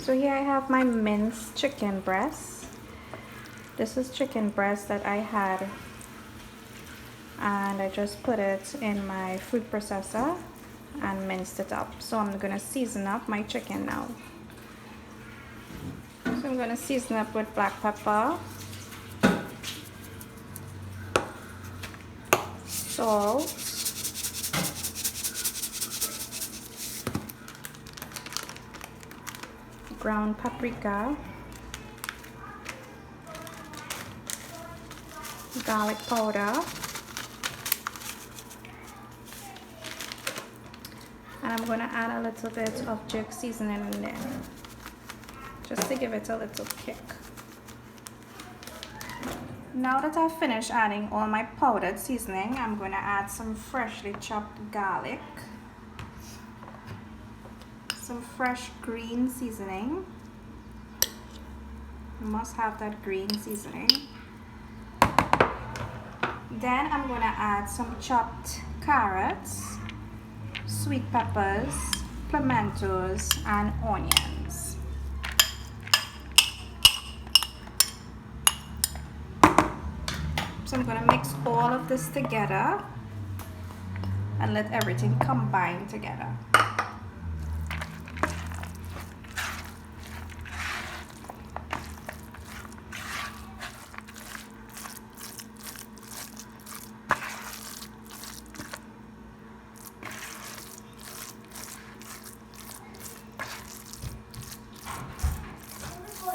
So here I have my minced chicken breast. This is chicken breast that I had, and I just put it in my food processor and minced it up. So I'm gonna season up my chicken now. So I'm gonna season up with black pepper, salt, ground paprika, garlic powder, and I'm gonna add a little bit of jerk seasoning in there, just to give it a little kick. Now that I've finished adding all my powdered seasoning, I'm going to add some freshly chopped garlic, some fresh green seasoning. You must have that green seasoning. Then I'm going to add some chopped carrots, sweet peppers, pimentos, and onions. So I'm going to mix all of this together and let everything combine together.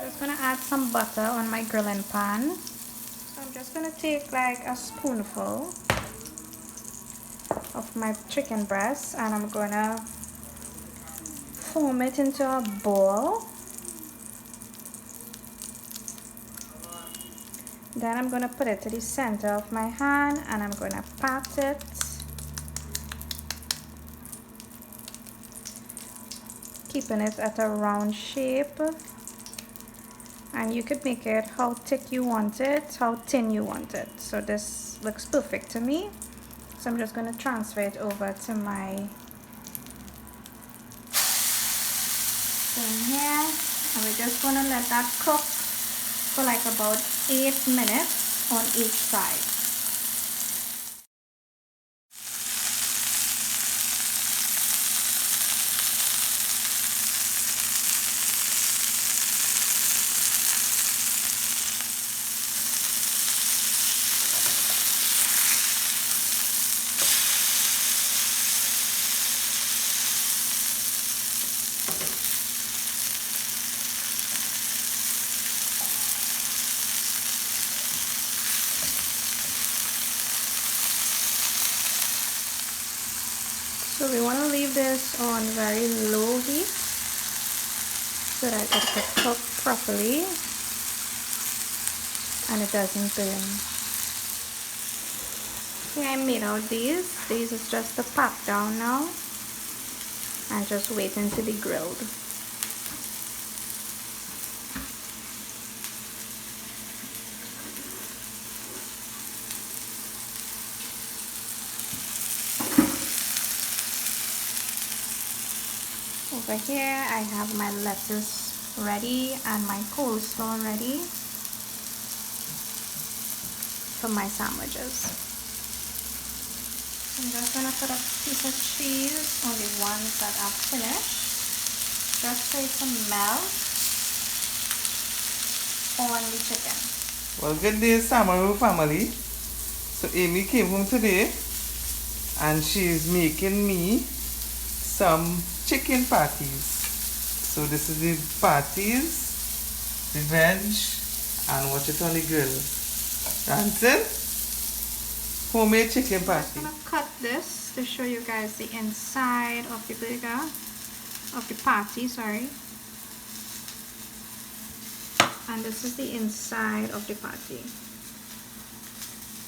Just going to add some butter on my grilling pan. So I'm just going to take like a spoonful of my chicken breast and I'm going to form it into a ball. Then I'm going to put it to the center of my hand and I'm going to pat it. Keeping it at a round shape. And you could make it how thick you want it, how thin you want it. So this looks perfect to me. So I'm just going to transfer it over to my thing here. And we're just going to let that cook for like about 8 minutes on each side. So we want to leave this on very low heat so that it can cook properly and it doesn't burn. Okay, I made out these. These is just the pat down now and just waiting to be grilled. Over here I have my lettuce ready and my coleslaw ready for my sandwiches. I'm just going to put a piece of cheese on the ones that are finished, just so it can melt on the chicken. Well, good day, Samaru family. So Amy came home today and she's making me some chicken patties. So this is the patties, the veg, and watch it on the grill. Ransom, homemade chicken patty. I'm gonna cut this to show you guys the inside of the burger, of the patty, sorry. And this is the inside of the patty.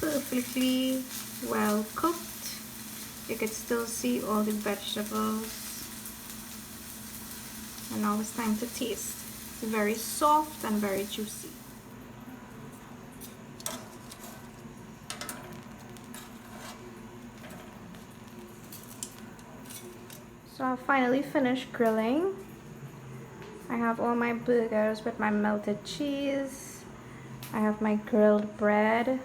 Perfectly well cooked. You can still see all the vegetables. And now it's time to taste. It's very soft and very juicy. So I finally finished grilling I have all my burgers with my melted cheese. I have my grilled bread,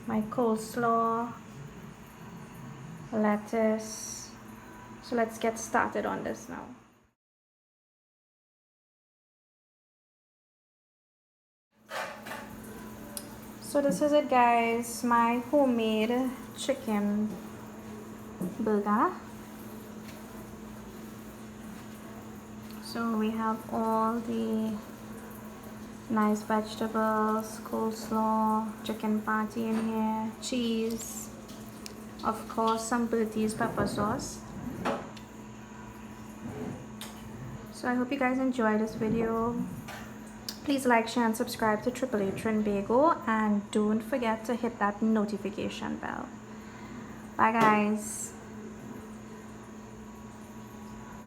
my coleslaw, lettuce. So let's get started on this now. So this is it, guys, my homemade chicken burger. So we have all the nice vegetables, coleslaw, chicken patty in here, cheese, of course some Bertie's pepper sauce. So I hope you guys enjoy this video. Please like, share and subscribe to AAA Trinbago, and don't forget to hit that notification bell. Bye guys.